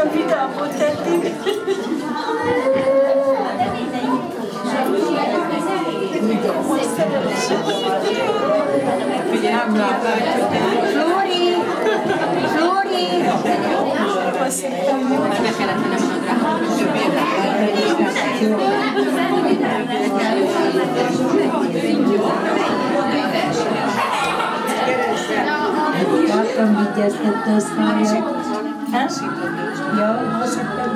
olyan vidámot tettük. Ugye nem látjuk. Flóri! Flóri! Ne kellett nem nadrág, több Láttam, vigyáztatta a száját. Ja, azt hittem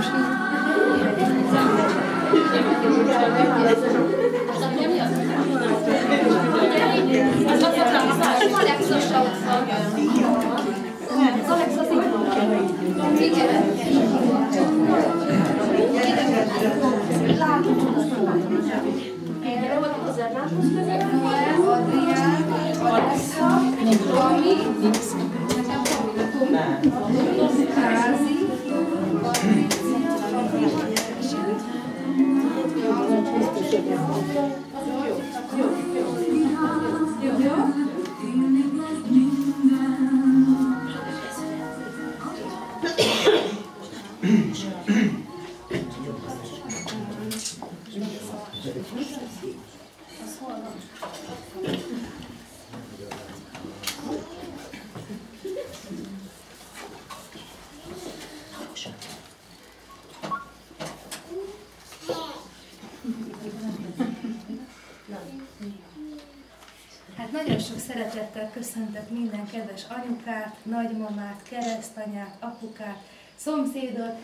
Hát nagyon sok szeretettel köszöntök minden kedves anyukát, nagymamát, keresztanyát, apukát, szomszédot,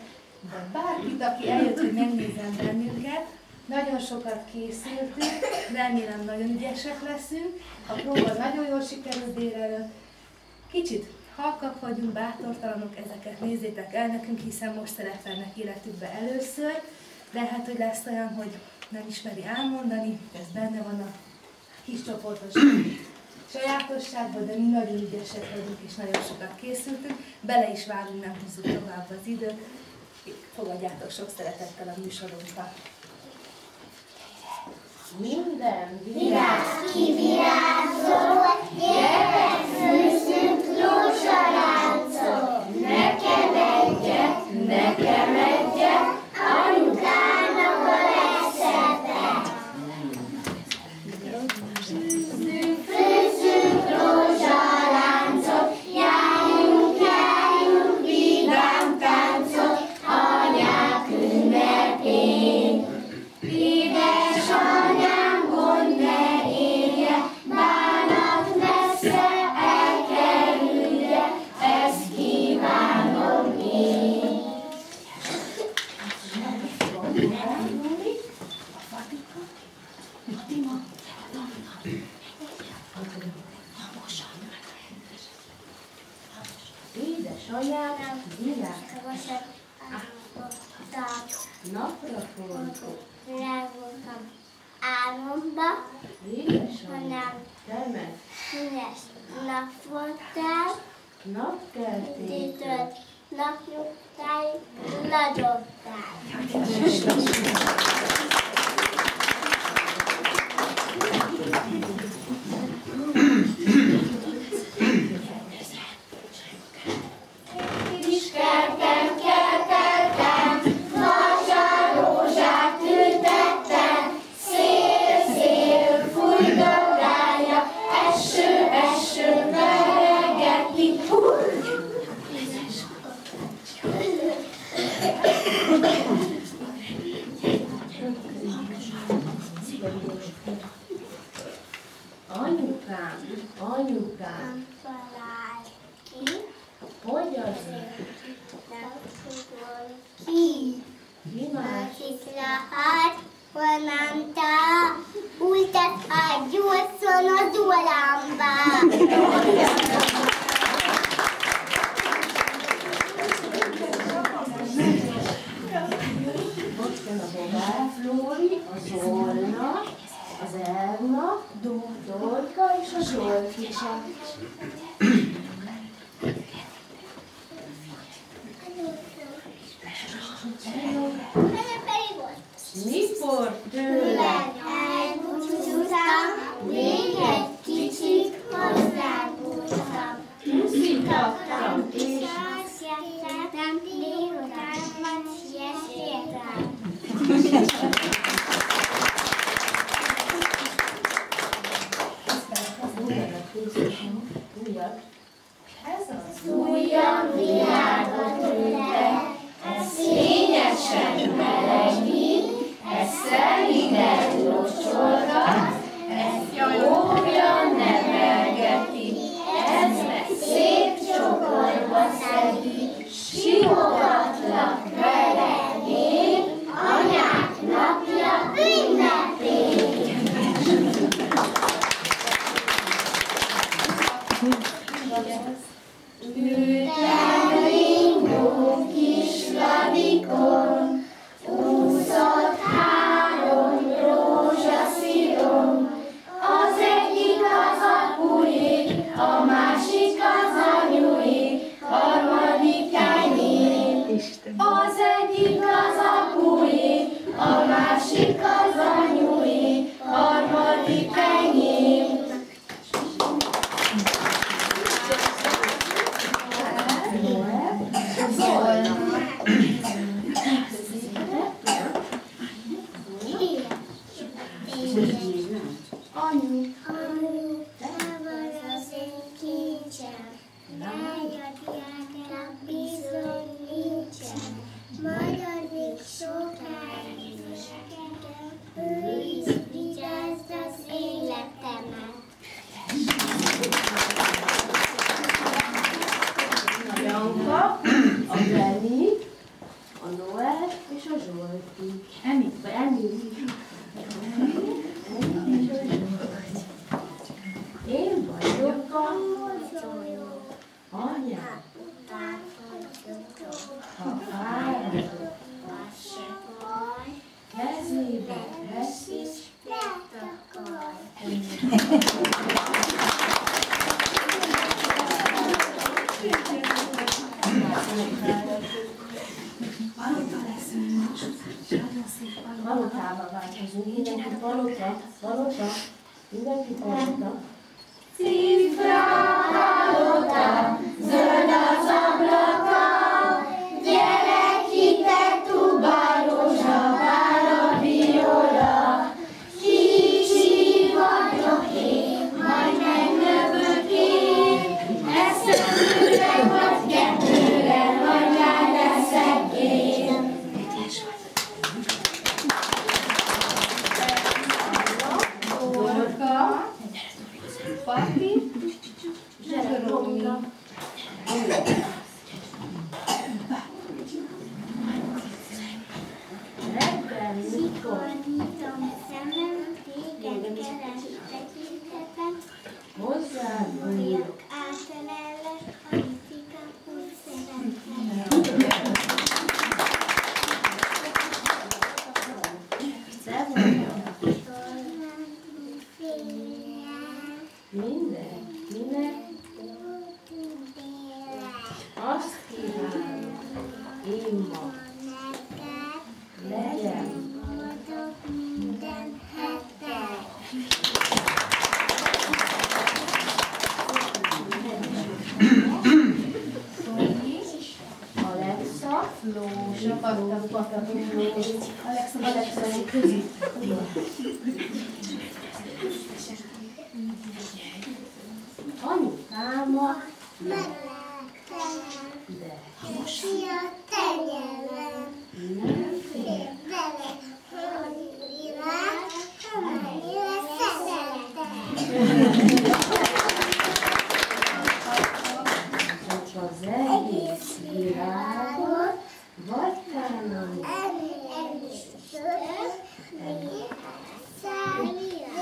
de bárkit, aki eljött, hogy megnézzen bennünket. Nagyon sokat készültünk, remélem nagyon ügyesek leszünk. A próba nagyon jól sikerült délelőtt. Kicsit halkak vagyunk, bátortalanok, ezeket nézzétek el nekünk, hiszen most szerepelnek életükbe először. De hát, hogy lesz olyan, hogy nem ismeri elmondani, ez benne van a kis csoportos sajátosságban, de mi nagyon ügyesek vagyunk és nagyon sokat készültünk. Bele is vágunk, nem húzzuk tovább az időt. Fogadjátok sok szeretettel a műsorunkat. Minden virág kivirágzol, gyerek főzünk lósaláncol. Nekem egyet, anyukának a legszebb. Főzünk lósaláncot, járjunk, vidám táncot, anyák ünnepén. Édesanyám, gond ne érje, bánat messze elkerülje, ezt kívánom én. Édesanyám, virág, napra fordul. Rávoltam álomba, hanem színes nap voltál, Napkeltétől, napnyugtáig lagyogtál. kis kertem, vasal rózsát ültettem, szél fújdogálja, eső veregeti. Anyukám, Talál ki, hogy az nem tudom ki. Másik lehet, hanem te ültet a gyúszon az ullámba. Ott jön a Bogár Flóri, a Zolna, az Erna, Dorka és a Zsoltkisa. Mikor tőled elbúcsúztam, még egy kicsit hozzábúztam. puszítattam és Azt jöttem, délután Újabb világot ültek, ez fényesen melegít, ez szeliden locsolgat, ez jóbran nevelgeti, ez szép csokorba szedi, simogatlak veled én, anyák napja ünnepén. Ültem ringó kisladikon, úszott 3 rózsaszírom, az egyik az apué, a másik az anyué, harmadik enyém. Az egyik az apué, a másik az anyué, harmadik enyém. Anyu, te vagy az én kincsem, melyet bizony nincsen, majd még sokáig őrizd, vigyázd az életemet. A Janka, a Benni, a Noel és a Zsolti. Emi. Én vagyok a mosolyó, anyám, ha fáradok, az se baj, kezébe vesz és letakarj. Palotába változunk, mindenki palota, mindenki palota. Cifra palota, zöld az ablaka, gyere ki te tuba, rózsavár a viola. Kicsi vagyok én, majd megnövök én, eszeműre vagy kettőre, majd már leszek én. Dorka, Pati, Zseromi. Reggel mikor nyitom szemem, téged kerestek tekintetem, hozzád vagyok átelellek, a ritika úgy szeretem. Te vagy a tornán félel, mindenkinek azt kívánom, én ma legyen boldog minden hetek. Alexa, Flózsa, Alexa, közé. Anyukámat megleptem, de kicsi a tenyerem, nem fér bele, hogy világ, amennyire szeretem. Csak az egész világot, vagy talán enni sört, számvilágot.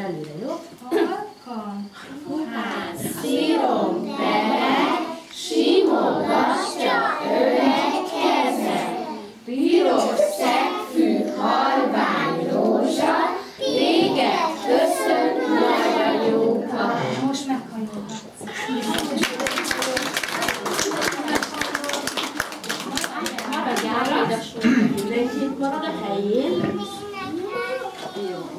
előre, jó? Halkan. Szírom teret, simogatja öreg keze. Piros szegfű halvány rózsa, téged köszön nagy anyóka. Most meghajolhatsz. Maradjál, mindenki marad a helyén. Jó.